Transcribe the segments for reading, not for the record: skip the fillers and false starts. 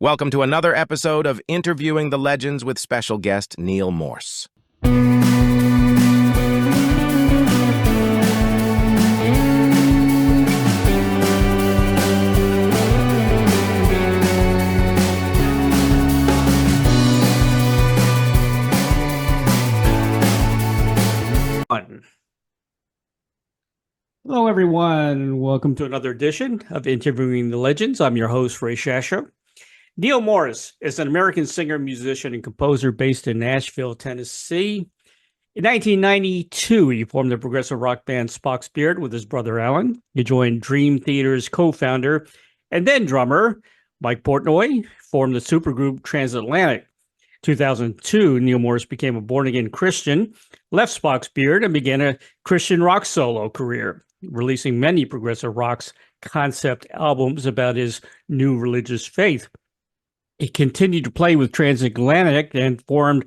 Welcome to another episode of Interviewing the Legends with special guest Neal Morse. Hello, everyone. Welcome to another edition of Interviewing the Legends. I'm your host, Ray Shasho. Neal Morse is an American singer, musician, and composer based in Nashville, Tennessee. In 1992, he formed the progressive rock band Spock's Beard with his brother Alan. He joined Dream Theater's co-founder and then drummer Mike Portnoy, formed the supergroup Transatlantic. 2002, Neal Morse became a born-again Christian, left Spock's Beard, and began a Christian rock solo career, releasing many progressive rock's concept albums about his new religious faith. He continued to play with Transatlantic and formed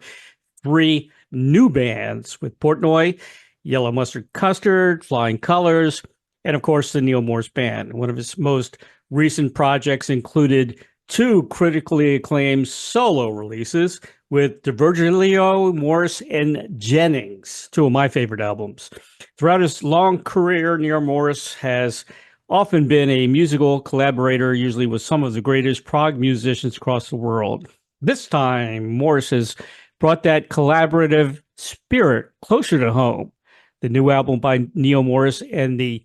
three new bands with Portnoy, Yellow Mustard Custard, Flying Colors, and of course the Neal Morse Band. One of his most recent projects included two critically acclaimed solo releases with DiVirgilio, Morse, and Jennings, two of my favorite albums. Throughout his long career, Neal Morse has often been a musical collaborator, usually with some of the greatest prog musicians across the world. This time, Morse has brought that collaborative spirit closer to home. The new album by Neal Morse and the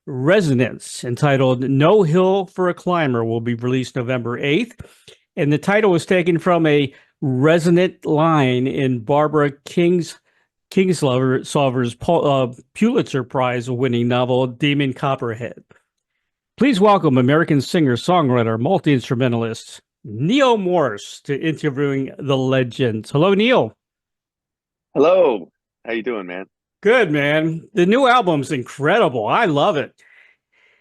Resonance, entitled No Hill for a Climber, will be released November 8th. And the title was taken from a resonant line in Barbara Kingsolver's Pulitzer Prize-winning novel, Demon Copperhead. Please welcome American singer, songwriter, multi-instrumentalist Neal Morse to Interviewing the Legends. Hello, Neal. Hello. How you doing, man? Good, man. The new album's incredible. I love it.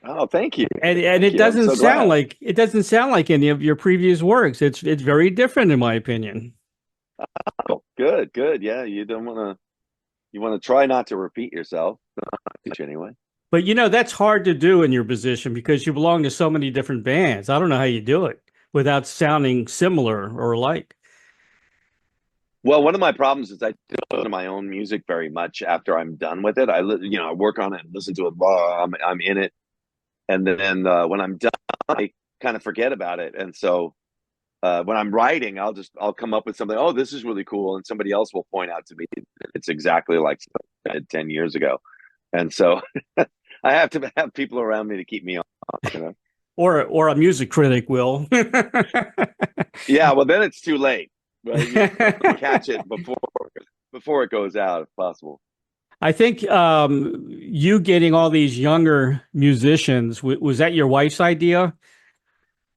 Oh, thank you. And Thank it you. doesn't I'm so sound glad. like any of your previous works. It's very different, in my opinion. Oh, good. Yeah, you want to try not to repeat yourself. Anyway. But that's hard to do in your position because you belong to so many different bands. I don't know how you do it without sounding similar or alike. Well, one of my problems is I don't listen to my own music very much after I'm done with it. I work on it and listen to it while I'm in it, and then when I'm done, I kind of forget about it. And so when I'm writing, I'll come up with something. Oh, this is really cool, and somebody else will point out to me it's exactly like something I did 10 years ago. And so I have to have people around me to keep me on. Or a music critic will. Yeah, well, then it's too late. Right? You catch it before it goes out, if possible. I think you getting all these younger musicians, was that your wife's idea?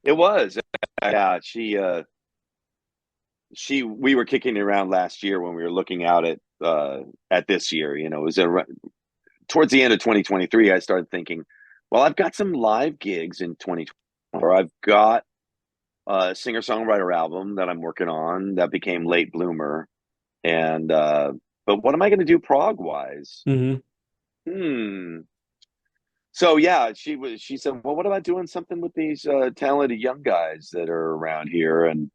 It was. Yeah, we were kicking it around last year when we were looking out at this year. It was towards the end of 2023. I started thinking, well, I've got some live gigs in 2024. I've got a singer-songwriter album that I'm working on that became Late Bloomer, and but what am I going to do prog-wise? Mm-hmm. So yeah, she said, well, what about doing something with these talented young guys that are around here? And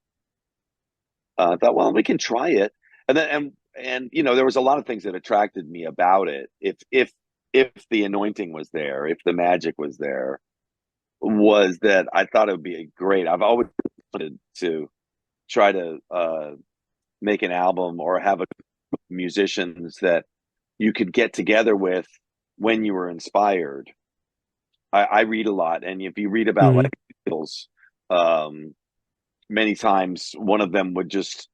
I thought, well, we can try it. And then and there was a lot of things that attracted me about it. If the anointing was there, if the magic was there, was that I thought it would be great. I've always wanted to try to make an album or have musicians that you could get together with when you were inspired. I read a lot, and if you read about like Beatles, many times one of them would just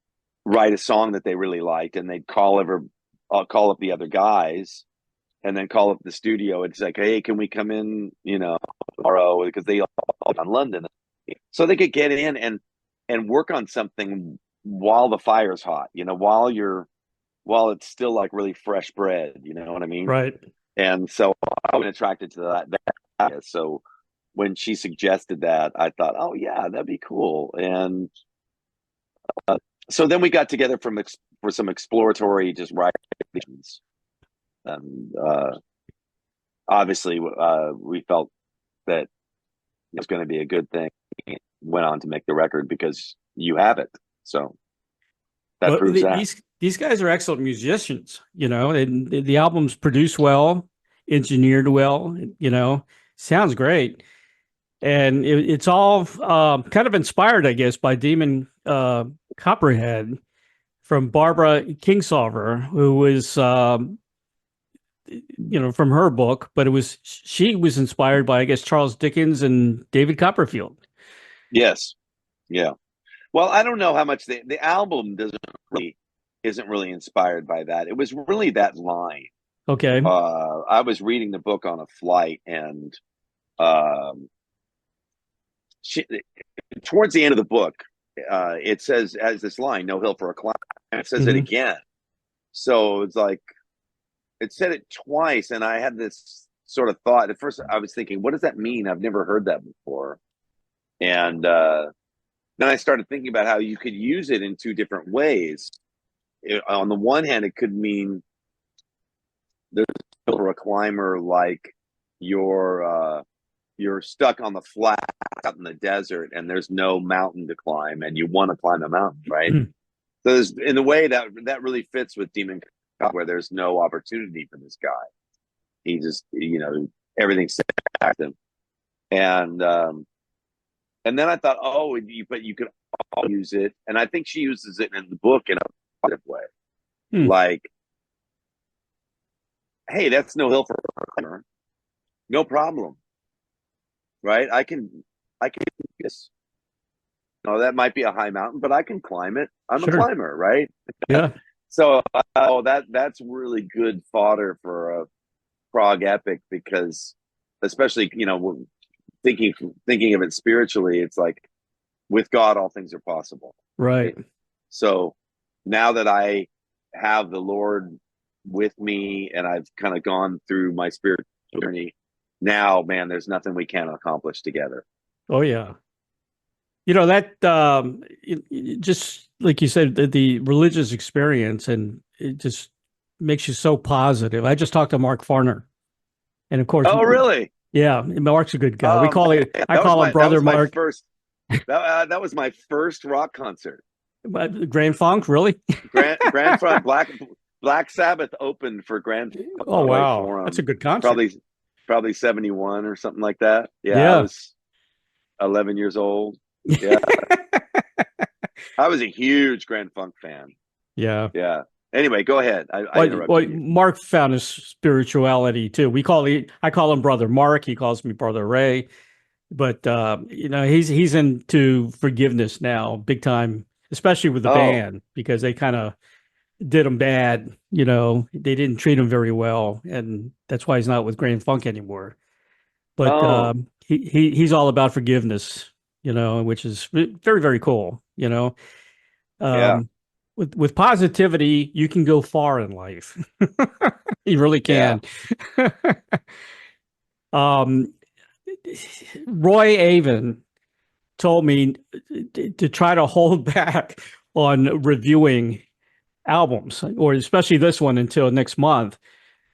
write a song that they really liked, and they'd call up the other guys, and then call up the studio. It's like, hey, can we come in, tomorrow? Because they all in London, so they could get in and work on something while the fire's hot. While it's still like really fresh bread. You know what I mean? Right. And so I was attracted to that. So when she suggested that, I thought, oh yeah, that'd be cool. And so then we got together for some exploratory just writings. And obviously, we felt that it was going to be a good thing. went on to make the record because you have it. So that But proves that. these guys are excellent musicians, and the album's produced well, engineered well, sounds great. And it's all kind of inspired, I guess, by Demon Copperhead from Barbara Kingsolver, who was, from her book, but she was inspired by, I guess, Charles Dickens and David Copperfield. Yes. Yeah. Well, I don't know how much the album isn't really inspired by that. It was really that line. Okay. I was reading the book on a flight, and towards the end of the book, it says, as this line, "No hill for a climb," and it says it again. So it's like it said it twice, and I had this sort of thought. At first, I was thinking, "What does that mean? I've never heard that before." And then I started thinking about how you could use it in two different ways. On the one hand, it could mean there's for a climber, like you're stuck on the flat out in the desert, and there's no mountain to climb, and you want to climb a mountain, right? So there's, in a way, that really fits with Demon Cop, where there's no opportunity for this guy. He just, everything's set back him. And then I thought, but you could use it, and I think she uses it in the book in a positive way, like, "Hey, that's no hill for a climber, no problem, right? I can do this. That might be a high mountain, but I can climb it. I'm a climber, right?" Yeah. So, that's really good fodder for a prog epic, because, especially, thinking of it spiritually, it's like, with God, all things are possible. Right. So now that I have the Lord with me, and I've kind of gone through my spiritual journey, now, man, there's nothing we can't accomplish together. Oh, yeah. That just like you said, the religious experience, and it just makes you so positive. I just talked to Mark Farner, and of course, oh, really? Yeah, Mark's a good guy. I call him Brother Mark. That was my first rock concert. Grand Funk, really? Grand Funk, Black Sabbath opened for Grand Funk. Oh, wow, that's a good concert. Probably 71 or something like that. Yeah. I was 11 years old. Yeah. I was a huge Grand Funk fan. Yeah. Yeah. Anyway, go ahead. I interrupted you. Mark found his spirituality too. I call him Brother Mark. He calls me Brother Ray. But he's into forgiveness now, big time, especially with the band, because they kind of did him bad. They didn't treat him very well, and that's why he's not with Grand Funk anymore. But he's all about forgiveness, which is very, very cool. Yeah. With positivity, you can go far in life. You really can. Yeah. Roy Avon told me to try to hold back on reviewing albums, or especially this one, until next month.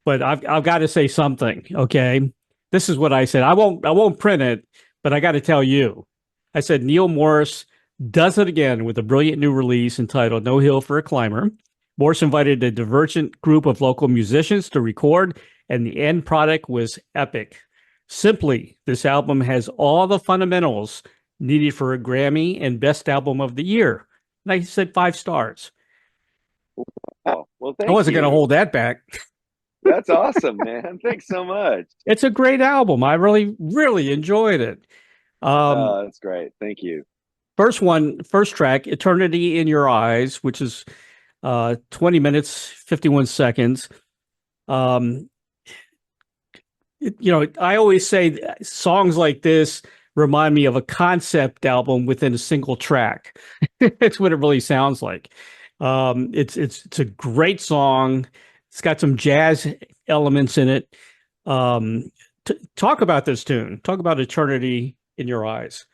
But I've got to say something. Okay, this is what I said. I won't print it, but I got to tell you. I said Neal Morse does it again with a brilliant new release entitled "No Hill for a Climber." Morse invited a divergent group of local musicians to record, and the end product was epic. Simply, this album has all the fundamentals needed for a Grammy and Best Album of the Year. And I said 5 stars. Oh, well, thank I wasn't you. going to hold that back. That's awesome, man. Thanks so much. It's a great album. I really, really enjoyed it. That's great. Thank you. First track, Eternity in Your Eyes, which is 20 minutes, 51 seconds. I always say songs like this remind me of a concept album within a single track. It's what it really sounds like. It's a great song. It's got some jazz elements in it. Talk about this tune. Talk about Eternity in Your Eyes.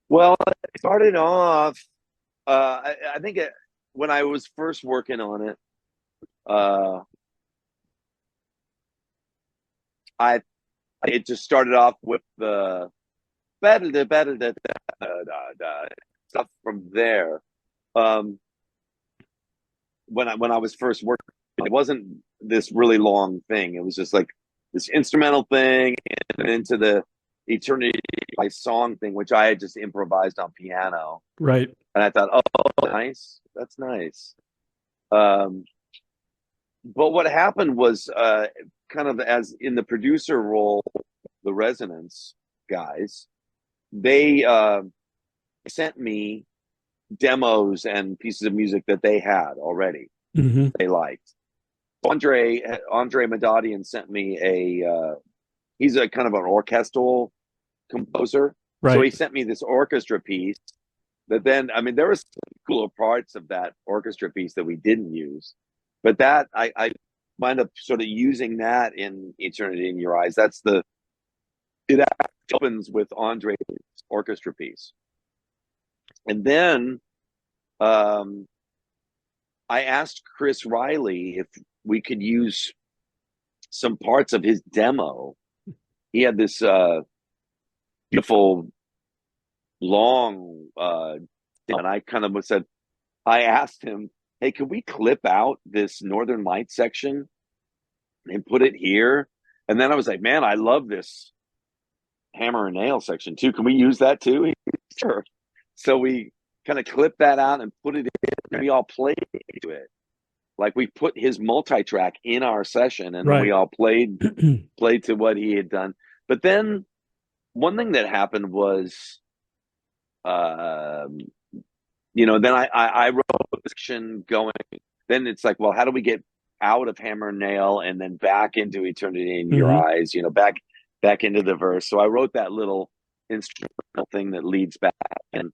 Well, it started off, I think when I was first working on it, it just started off with the better, stuff from there. When I was first working, it wasn't this really long thing. It was just like this instrumental thing and into the Eternity by Song thing, which I had just improvised on piano. Right. And I thought, oh, nice. That's nice. But what happened was kind of as in the producer role, the Resonance guys, they sent me demos and pieces of music that they had already. They liked. Andre Madadian sent me he's a kind of an orchestral composer. Right. So he sent me this orchestra piece that then, I mean, there were some cooler parts of that orchestra piece that we didn't use. But that, I wind up sort of using that in Eternity in Your Eyes. It opens with Andre's orchestra piece. And then I asked Chris Riley if we could use some parts of his demo. He had this beautiful long and I kind of said, I asked him, hey, could we clip out this Northern Lights section and put it here? And then I was like, man, I love this hammer and nail section too. Can we use that too? Sure. So we kind of clipped that out and put it in, and we all played to it. Like we put his multi-track in our session, and we all played to what he had done. But then one thing that happened was, then I wrote a section going. Then it's like, well, how do we get out of Hammer and Nail and then back into Eternity in Your Eyes? Back into the verse. So I wrote that little instrumental thing that leads back, and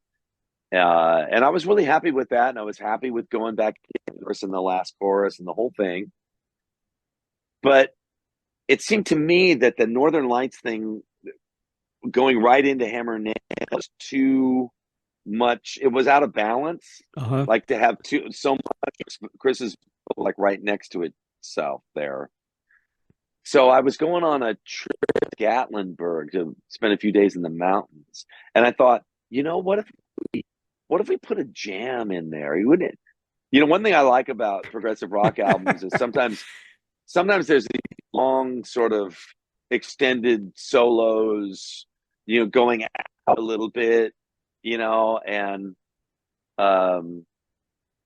I was really happy with that, and I was happy with going back to the verse in the last chorus and the whole thing. But it seemed to me that the Northern Lights thing, going right into Hammer and Nail, was too much. It was out of balance. Like to have so much. Chris is like right next to itself there. So I was going on a trip to Gatlinburg to spend a few days in the mountains, and I thought, what if we put a jam in there? You wouldn't. One thing I like about progressive rock albums is sometimes there's these long sort of extended solos, going out a little bit, and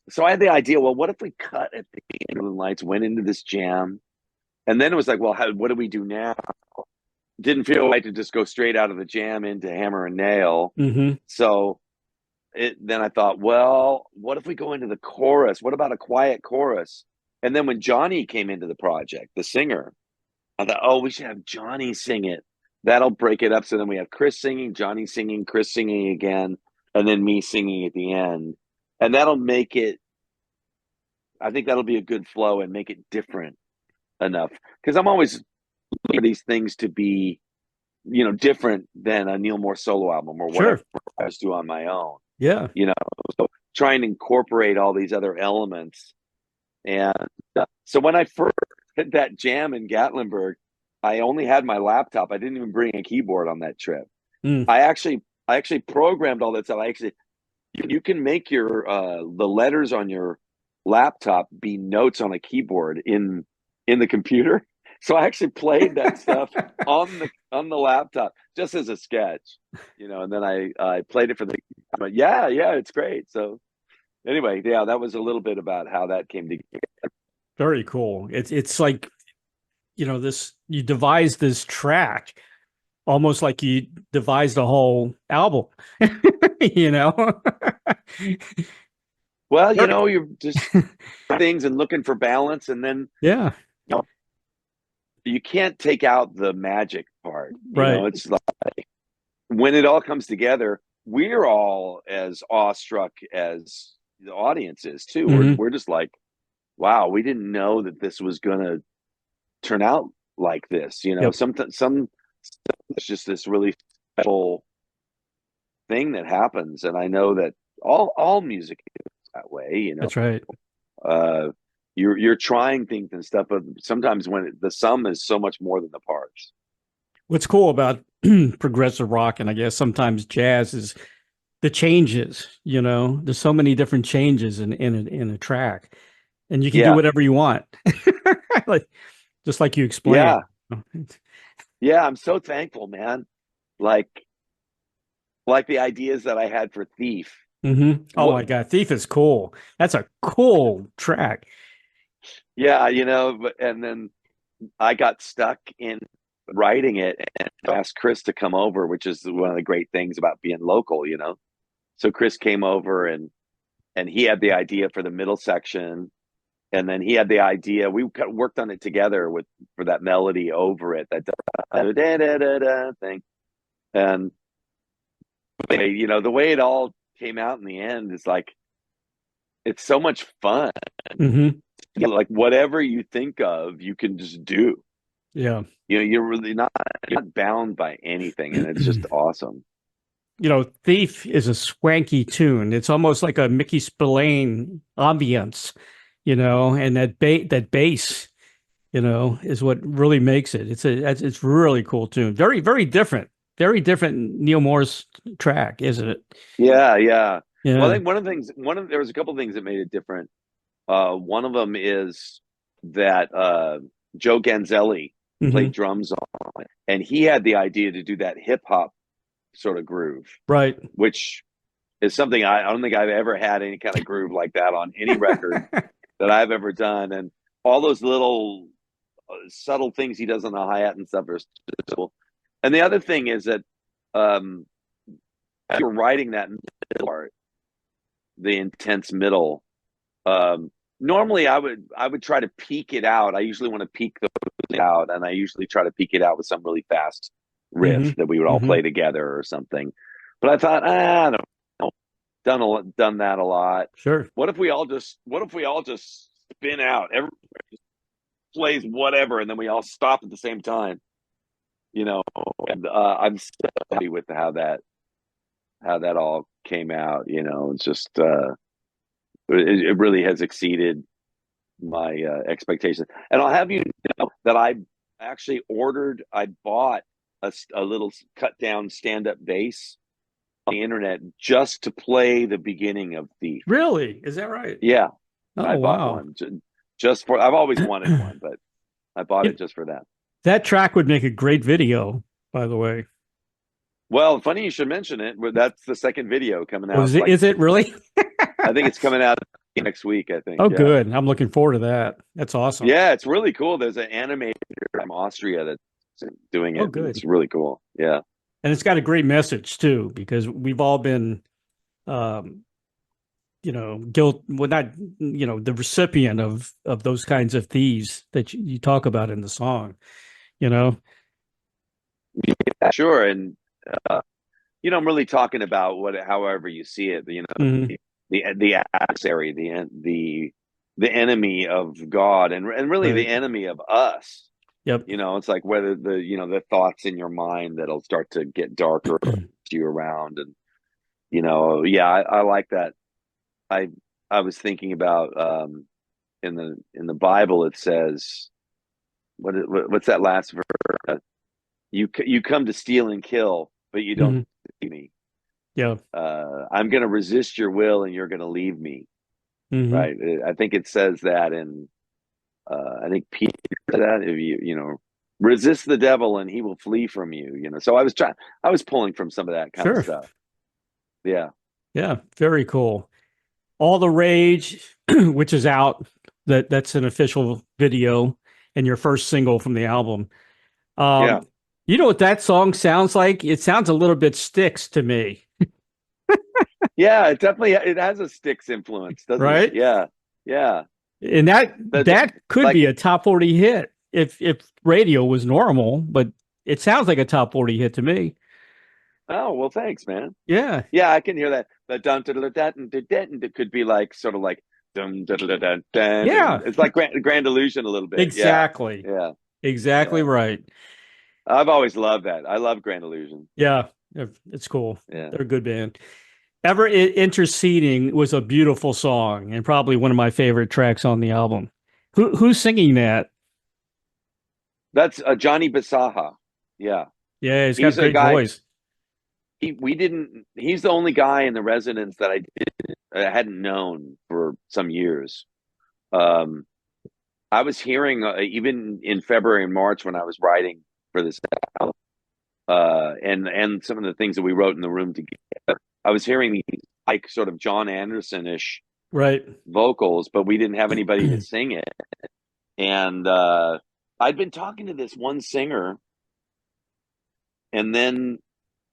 so I had the idea, well, what if we cut at the Northern Lights, went into this jam, and then it was like, well, what do we do now? Didn't feel right to just go straight out of the jam into Hammer and Nail. So then I thought, well, what if we go into the chorus? What about a quiet chorus? And then when Johnny came into the project, the singer, I thought, oh, we should have Johnny sing it. That'll break it up. So then we have Chris singing, Johnny singing, Chris singing again, and then me singing at the end. And that'll make it, I think that'll be a good flow and make it different enough. Because I'm always looking for these things to be, different than a Neal Morse solo album or whatever I was doing on my own. Yeah. So trying to incorporate all these other elements. And so when I first hit that jam in Gatlinburg, I only had my laptop. I didn't even bring a keyboard on that trip. I actually programmed all that stuff. You can make your the letters on your laptop be notes on a keyboard in the computer. So I actually played that stuff on the laptop just as a sketch, and then I played it for the, but yeah, it's great. So anyway, yeah, that was a little bit about how that came together. Very cool. It's like, you devised this track almost like you devised a whole album, Well, you're just things and looking for balance, and then you can't take out the magic part. It's like when it all comes together, we're all as awestruck as the audience is too. We're just like, wow, we didn't know that this was gonna turn out like this. Some it's just this really special thing that happens, and I know that all music is that way. That's right. You're trying things and stuff, but sometimes when the sum is so much more than the parts. What's cool about progressive rock, and I guess sometimes jazz, is the changes. There's so many different changes in a track, and you can do Yeah. whatever you want, like just like you Yeah. explained. Yeah. I'm so thankful, man. Like, the ideas that I had for Thief. Oh What? my God, Thief is cool. That's a cool track. Yeah, and then I got stuck in writing it and asked Chris to come over, which is one of the great things about being local. So Chris came over and he had the idea for the middle section, and then he had the idea. We worked on it together for that melody over it, that da, da, da, da, da thing, and the way it all came out in the end is like it's so much fun. Hmm. Like whatever you think of, you can just do. Yeah. You're really you're not bound by anything, and it's just awesome. Thief is a swanky tune. It's almost like a Mickey Spillane ambience, and that bass, is what really makes it. It's really cool tune. Very, very different. Very different Neal Morse track, isn't it? Yeah, yeah. Well, I Yeah. think there was a couple of things that made it different. One of them is that Joe Ganzelli Hmm. played drums on it, and he had the idea to do that hip hop sort of groove, Right. which is something I don't think I've ever had any kind of groove like that on any record that I've ever done. And all those little subtle things he does on the hi-hat and stuff are cool. And the other thing is that as you're writing that middle part, the intense middle, normally I would try to peak it out. I usually want to peak the out, and I usually try to peak it out with some really fast Hmm. riff that we would all Hmm. play together or something. But I thought, I don't know, done that a lot. Sure. What if we all just spin out? Everybody just plays whatever, and then we all stop at the same time. And I'm so happy with how that all came out. It's just it really has exceeded my expectations. And I'll have you know that I actually I bought a little cut down stand up bass on the internet just to play the beginning of Thief. Really? Is that right? Yeah, I Oh, bought wow. one just for. I've always wanted one, but I bought it It, just for that. that track would make a great video, by the way. Well, funny you should mention it. That's the second video coming Oh, out. is it really? I think it's coming out next week. I think. Oh, Yeah. good. I'm looking forward to that. That's awesome. Yeah, it's really cool. There's an animator from Austria that's doing Oh, it. And good. it's really cool. Yeah. And it's got a great message too, because we've all been, um, well, not, the recipient of those kinds of thieves that you talk about in the song, you know? Yeah, sure. And uh, I'm really talking about however you see it. Hmm. The adversary, the enemy of God, and really the Right. enemy of us. Yep. It's like whether the thoughts in your mind that'll start to get darker to you around, and yeah, I like that. I I was thinking about in the Bible it says what's that last verse? You come to steal and kill, but you don't Hmm. see me. Yeah. I'm going to resist your will, and you're going to leave me. Hmm. Right? I think it says that in I think Peter said that if resist the devil and he will flee from you. So I was pulling from some of that kind of Sure. stuff. Yeah. Yeah. Very cool. All the Rage, which is out, that's an official video and your first single from the album. Yeah. Um, you know what that song sounds like? It sounds a little bit Styx to me, Yeah, it has a Styx influence, doesn't it? right? Yeah. Yeah. And that could Like, be a top 40 hit if radio was normal, but it sounds like a top 40 hit to me. oh, well, thanks, man. Yeah. Yeah, I can hear that. The dun dun dun dun dun dun. It could be like sort of like dun dun dun dun dun. Yeah. It's like Grand Illusion a little bit. Yeah. Exactly. Yeah. Exactly Yeah. right. I've always loved that. I love Grand Illusion. Yeah. It's cool. Yeah. They're a good band. Ever Interceding was a beautiful song and probably one of my favorite tracks on the album. Who's singing that? That's Johnny Basaha. Yeah. Yeah, he's got He's a a great guy. voice. He's the only guy in the residence that I hadn't known for some years. Um, I was hearing even in February and March when I was writing for this album, and some of the things that we wrote in the room together. I was hearing these like sort of John Anderson-ish Right. vocals, but we didn't have anybody to sing it. And I'd been talking to this one singer, and then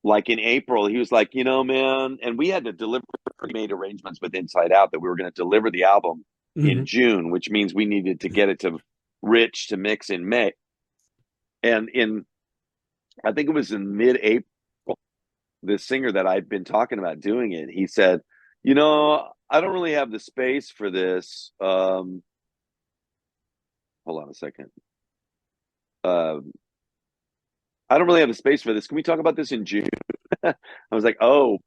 like in April, he was like, man, and we had to deliver, we made arrangements with Inside Out that we were going to deliver the album in June, which means we needed to get it to Rich to mix in May. And I think it was in mid-April, the singer that I'd been talking about doing it, he said, I don't really have the space for this. Hold on a second. I don't really have the space for this. Can we talk about this in June? I was like, oh.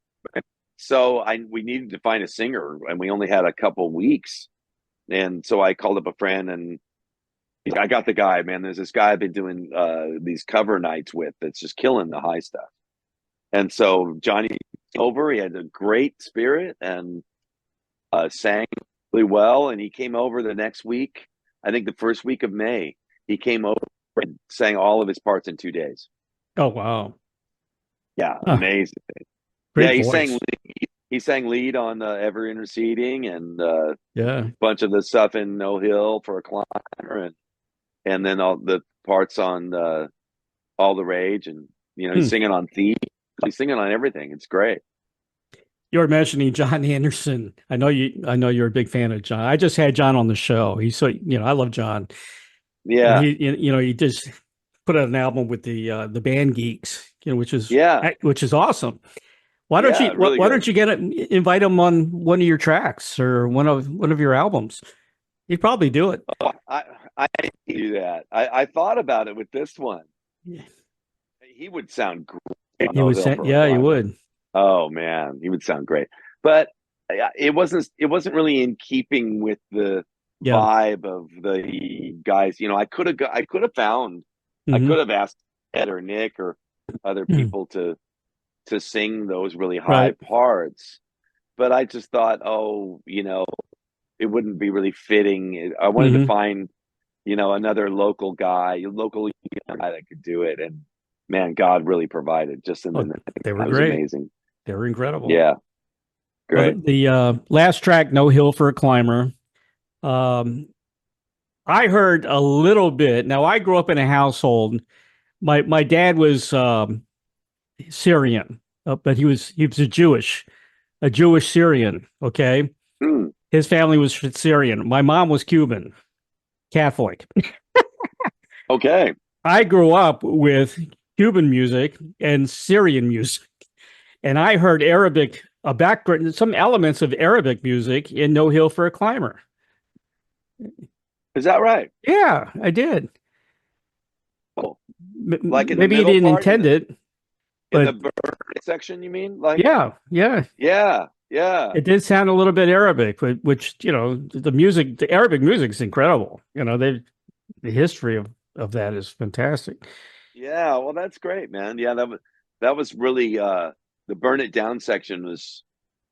So we needed to find a singer, and we only had a couple weeks. And so I called up a friend, and I got the guy, man. There's this guy I've been doing these cover nights with that's just killing the high stuff. And so Johnny over, he had a great spirit and sang really well. And he came over the next week, I think the first week of May, he came over and sang all of his parts in 2 days. Oh, wow. Yeah, amazing. Great yeah, voice. He sang lead on Ever Interceding and a Yeah. bunch of the stuff in No Hill for a Climber and then all the parts on All the Rage, and he's singing on Thief. He's singing on everything. It's great. You were mentioning John Anderson. I know you're a big fan of John. I just had John on the show. He's so, I love John. Yeah. And he just put out an album with the Band Geeks, which is awesome. Why don't you invite him on one of your tracks or one of your albums? He'd probably do it. Oh, I do that. I thought about it with this one. Yeah. He would sound great. He would. Oh man, he would sound great. But it wasn't really in keeping with the vibe of the guys. I could have found I could have asked Ed or Nick or other people to sing those really high parts. But I just thought, it wouldn't be really fitting. I wanted to find, another local guy that could do it. And man, God really provided just in the they were great. Amazing. They were incredible. Yeah. Great. Well, the last track, No Hill for a Climber. I heard a little bit. Now, I grew up in a household. My dad was Syrian, but he was a Jewish Syrian. Okay. His family was Syrian. My mom was Cuban, Catholic. Okay. I grew up with Cuban music and Syrian music, and I heard some elements of Arabic music in No Hill for a Climber. Is that right? Yeah, I did. Oh, like maybe you didn't intend it. In the bird section, you mean? Yeah. It did sound a little bit Arabic, which the Arabic music is incredible. The history of that is fantastic. Yeah, well, that's great, man. Yeah, that was really the Burn It Down section was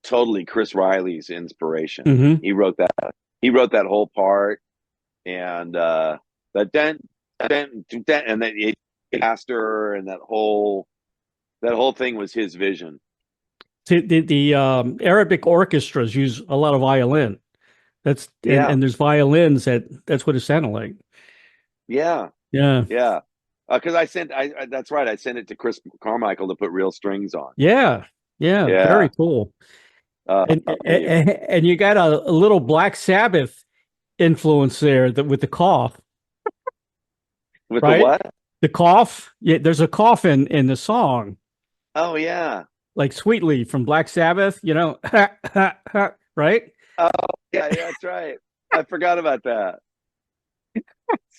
totally Chris Riley's inspiration. Mm-hmm. He wrote that whole part, and the dent and then Caster and that whole thing was his vision. The Arabic orchestras use a lot of violin. And there's violins that's what it sounded like. Yeah. Because that's right. I sent it to Chris Carmichael to put real strings on. Yeah. Very cool. And you got a little Black Sabbath influence there with the cough. With the what? The cough. Yeah, there's a cough in the song. Oh yeah. Like Sweetleaf from Black Sabbath, right? Oh yeah, that's right. I forgot about that.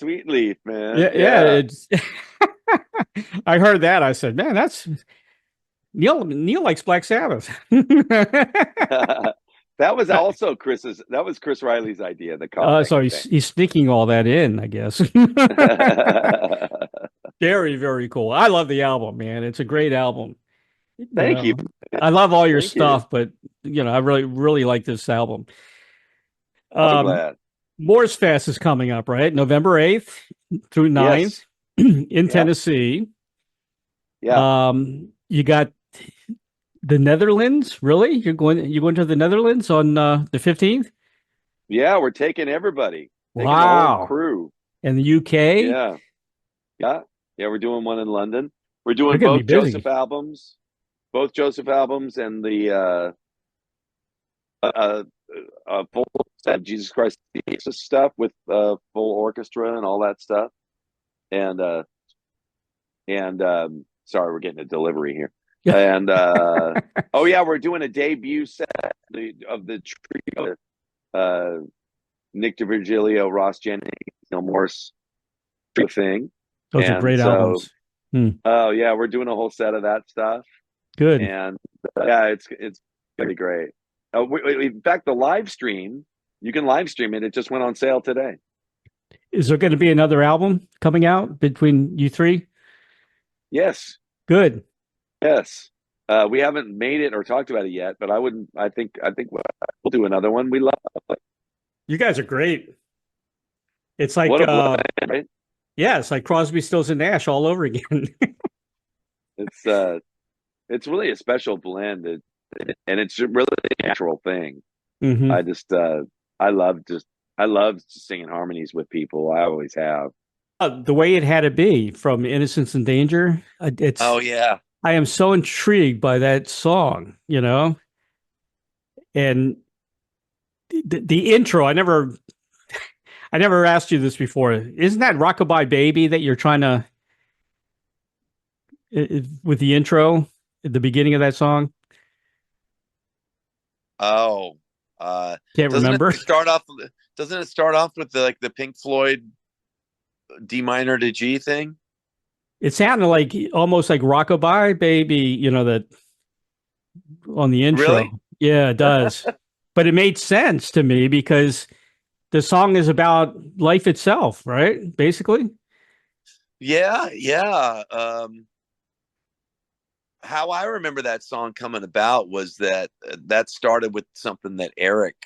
Sweetleaf, man. Yeah. It's I heard that. I said, man, that's Neal likes Black Sabbath. That was also Chris Riley's idea. The cough. So he's sneaking all that in, I guess. Very, very cool. I love the album, man. It's a great album. Thank you. I love all your Thank you. stuff, but I really, really like this album. So Um, glad. Morse Fest is coming up, right? November 8th through 9th Yes. in Yeah. Tennessee. Yeah. You got the Netherlands. Really? You're going to the Netherlands on the 15th? Yeah, we're taking everybody. Taking the whole Wow. crew. And the UK? Yeah. Yeah. Yeah, we're doing one in London. We're You're doing gonna be both busy. Joseph albums. Both Joseph albums and the full set of Jesus Christ Jesus stuff with full orchestra and all that stuff. And sorry, we're getting a delivery here. And oh yeah, we're doing a debut set of the trio, Nick DiVirgilio, Ross Jennings, Neal Morse thing. Those are And great so, albums. oh yeah, we're doing a whole set of that stuff. Good. And yeah, it's gonna be great. In fact, the live stream, you can live stream it. It just went on sale today. Is there going to be another album coming out between you three? Yes. Good. Yes. We haven't made it or talked about it yet, but I think we'll do another one. We love it. You guys are great. It's like, What a blend, right? yeah, it's like Crosby, Stills, and Nash all over again. It's really a special blend, and it's really a natural thing. Mhm. I love singing harmonies with people. I always have. The way it had to be from Innocence and Danger. Oh yeah. I am so intrigued by that song, and the intro. I never asked you this before. Isn't that Rockabye Baby that you're trying to with the intro at the beginning of that song? Oh, Can't remember. Doesn't it start off with the Pink Floyd D minor to G thing? It sounded like almost like Rockabye Baby, that on the intro. Really? Yeah, it does. But it made sense to me because the song is about life itself, right? Basically. Yeah, yeah. How I remember that song coming about was that started with something that Eric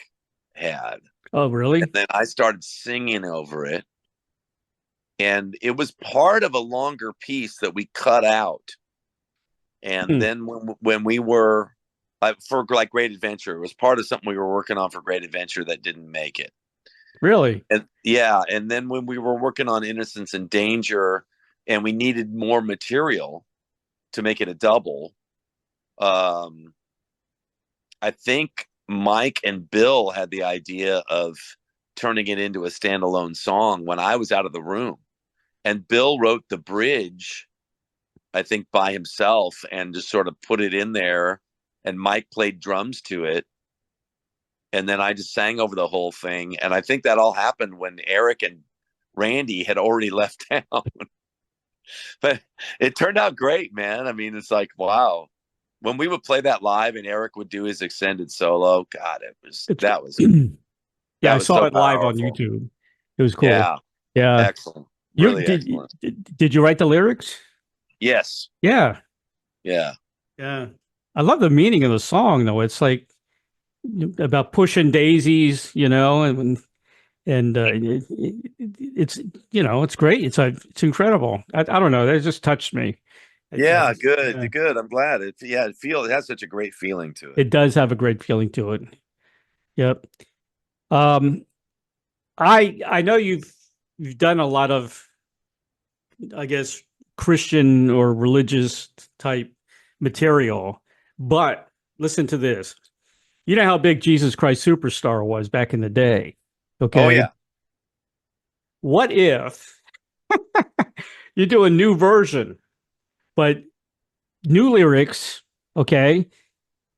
had. Oh, really? And then I started singing over it. And it was part of a longer piece that we cut out. And then when we were for Great Adventure, it was part of something we were working on for Great Adventure that didn't make it. Really? And yeah. And then when we were working on Innocence and Danger and we needed more material to make it a double, I think Mike and Bill had the idea of turning it into a standalone song when I was out of the room. And Bill wrote the bridge, I think, by himself and just sort of put it in there. And Mike played drums to it. And then I just sang over the whole thing. And I think that all happened when Eric and Randy had already left town. But it turned out great, man. I mean, it's like, wow. When we would play that live and Eric would do his extended solo, God, that was yeah, I saw so it live on powerful. YouTube. It was cool. Yeah. Excellent. Really excellent. Did you write the lyrics? Yes. Yeah. Yeah. Yeah. I love the meaning of the song, though. It's like about pushing daisies, and it's it's great. It's incredible. I don't know. That just touched me. Yeah, good. I'm glad. It has such a great feeling to it. It does have a great feeling to it. Yep. I know you've done a lot of, I guess, Christian or religious type material, but listen to this. You know how big Jesus Christ Superstar was back in the day? Okay. Oh yeah. What if you do a new version, but new lyrics, okay,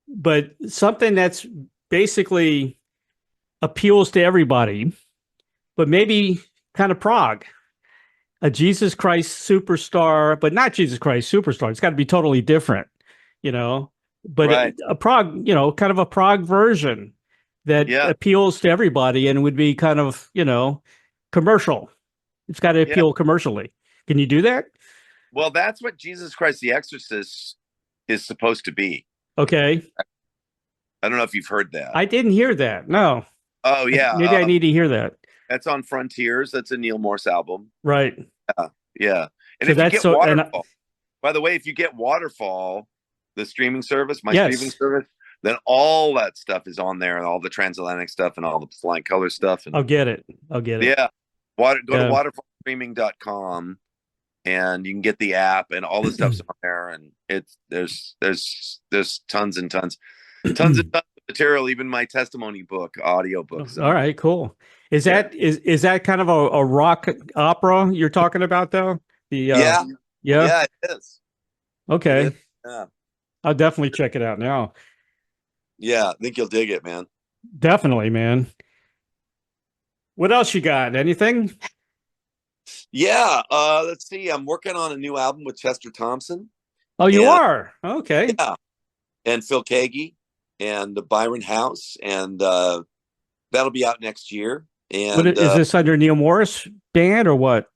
but something that's basically appeals to everybody, but maybe kind of prog, a Jesus Christ Superstar, but not Jesus Christ Superstar. It's got to be totally different, but right. a prog, kind of a prog version that appeals to everybody and would be kind of, commercial. It's got to appeal commercially. Can you do that? Well, that's what Jesus Christ the Exorcist is supposed to be. Okay. I don't know if you've heard that. I didn't hear that. No. Oh yeah, Maybe I need to hear that. that's on Frontiers. That's a Neal Morse album. Right. Yeah. And So if you that's get so. Waterfall, by the way, if you get Waterfall, the streaming service, my Yes. streaming service, then all that stuff is on there, and all the Transatlantic stuff, and all the Flying Color stuff. And I'll get it. Go yeah, go to waterfallstreaming.com, and you can get the app, and all the stuff's on there, and there's tons and tons of material, even my testimony book, audio books. All right, cool. Is that kind of a rock opera you're talking about though? Yeah, it is. Okay. It is. Yeah. I'll definitely check it out now. Yeah, I think you'll dig it, man. Definitely, man. What else you got? Anything? Yeah, let's see. I'm working on a new album with Chester Thompson. Oh, you are? Okay. Yeah. And Phil Kagi and Byron House, and that'll be out next year. And is this under Neal Morse band or what?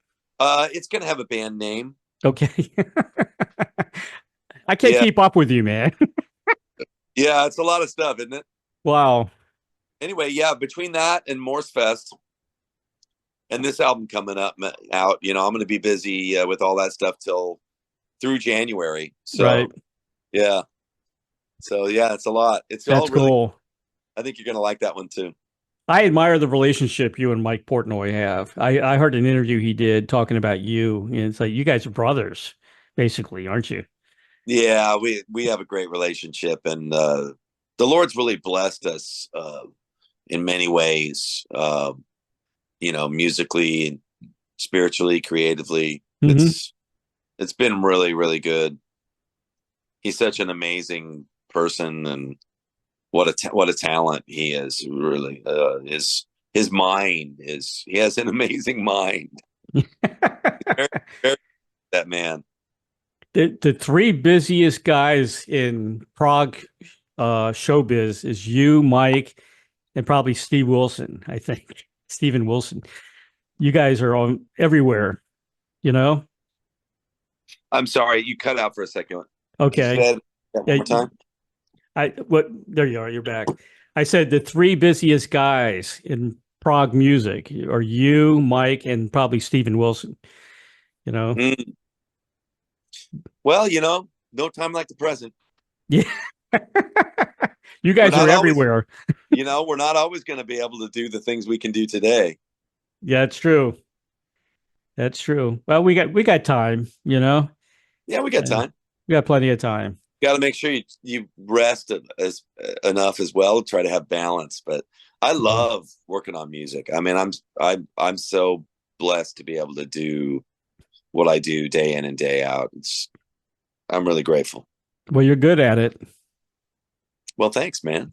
It's gonna have a band name. Okay. I can't keep up with you, man. Yeah, it's a lot of stuff, isn't it? Wow. Anyway, yeah, between that and Morse Fest and this album coming out, I'm going to be busy with all that stuff through January. So, right. Yeah. So, yeah, it's a lot. That's all really cool. I think you're going to like that one too. I admire the relationship you and Mike Portnoy have. I heard an interview he did talking about you, and it's like you guys are brothers, basically, aren't you? Yeah, we have a great relationship, and the Lord's really blessed us in many ways. Musically, spiritually, creatively. Mm-hmm. It's been really, really good. He's such an amazing person, and what a talent he is. Really, his mind he has an amazing mind. very, very, that man. The three busiest guys in Prog showbiz is you, Mike, and probably Steve Wilson, I think. Steven Wilson. You guys are on everywhere, you know? I'm sorry, you cut out for a second. Okay. One more time. There you are, you're back. I said the three busiest guys in Prog music are you, Mike, and probably Steven Wilson, Mm. Well, no time like the present. Yeah. You guys are everywhere. We're not always going to be able to do the things we can do today. Yeah, that's true. That's true. Well, we got time, Yeah, we got time. We got plenty of time. Got to make sure you rest enough as well. Try to have balance. But I love working on music. I mean, I'm so blessed to be able to do what I do day in and day out. I'm really grateful. Well, you're good at it. Well, thanks, man.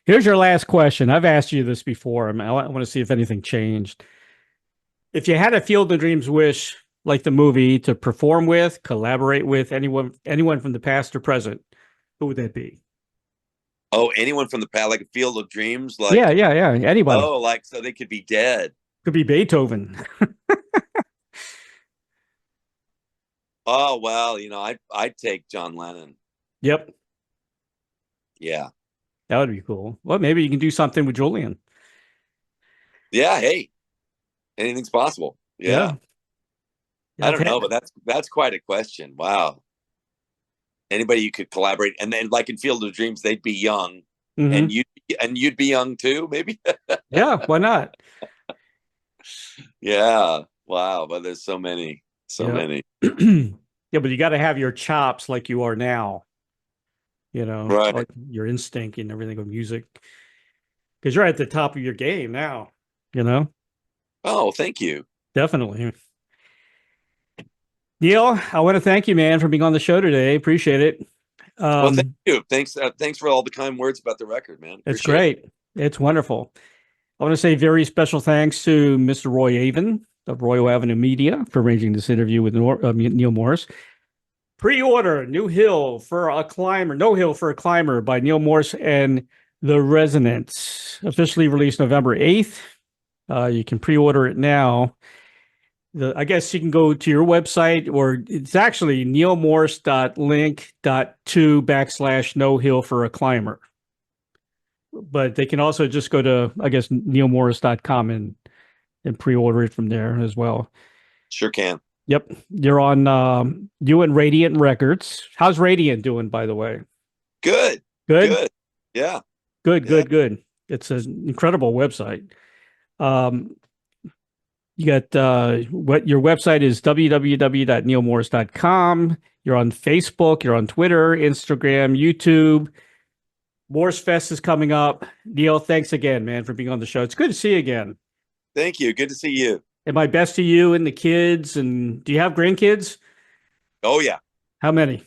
Here's your last question. I've asked you this before. I want to see if anything changed. If you had a Field of Dreams wish, like the movie, to perform with, collaborate with anyone from the past or present, who would that be? Oh, anyone from the past, like a Field of Dreams? Like yeah. Anybody. Oh, like so they could be dead. Could be Beethoven. Oh, well, I'd take John Lennon. Yep. Yeah. That would be cool. Well, maybe you can do something with Julian. Yeah. Hey, anything's possible. Yeah. I don't know, but that's quite a question. Wow. Anybody you could collaborate, and then like in Field of Dreams, they'd be young, and you'd be young too, maybe. Yeah. Why not? Yeah. Wow. But there's so many. Many. Yeah, but you got to have your chops like you are now. Right. Like your instinct and everything with music, because you're at the top of your game now. Oh, thank you. Definitely. Neal, I want to thank you, man, for being on the show today. Appreciate it. Well, thank you. Thanks for all the kind words about the record, man. It's great. It's wonderful. I want to say very special thanks to Mr. Roy Avon of Royal Avenue Media for arranging this interview with Neal Morse. Pre-order No Hill for a Climber by Neal Morse and The Resonance. Officially released November 8th. You can pre-order it now. I guess you can go to your website, or it's actually nealmorse.link.to/no hill for a climber. But they can also just go to, I guess, nealmorse.com and pre-order it from there as well. Sure can. Yep. You're on you and Radiant Records. How's Radiant doing, by the way? Good. Good? Good. Yeah. Good. It's an incredible website. You got what your website is www.nealmorse.com. You're on Facebook, you're on Twitter, Instagram, YouTube. Morse Fest is coming up. Neal, thanks again, man, for being on the show. It's good to see you again. Thank you. Good to see you. And my best to you and the kids. And do you have grandkids? Oh, yeah. How many?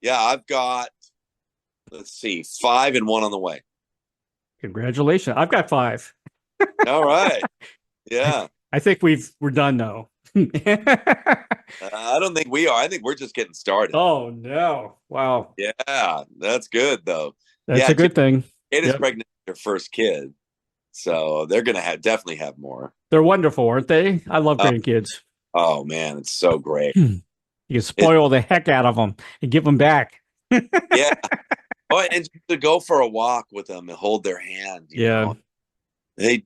Yeah, I've got, let's see, 5 and 1 on the way. Congratulations. I've got 5. All right. Yeah. I think we're done though. I don't think we are. I think we're just getting started. Oh no. Wow. Yeah, that's good though. That's a good thing. It is pregnant with their first kid. So they're gonna definitely have more. They're wonderful, aren't they? I love grandkids. Oh man, it's so great. You can spoil the heck out of them and give them back. Yeah. Oh, and to go for a walk with them and hold their hand. You know? They,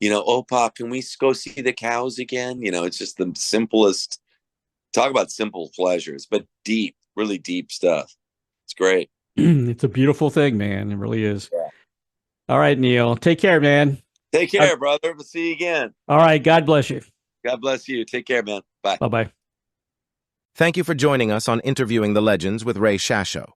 oh, Pop, can we go see the cows again? It's just the simplest. Talk about simple pleasures, but deep, really deep stuff. It's great. It's a beautiful thing, man. It really is. Yeah. All right, Neal. Take care, man. Take care, brother. We'll see you again. All right. God bless you. God bless you. Take care, man. Bye. Bye-bye. Thank you for joining us on Interviewing the Legends with Ray Shasho.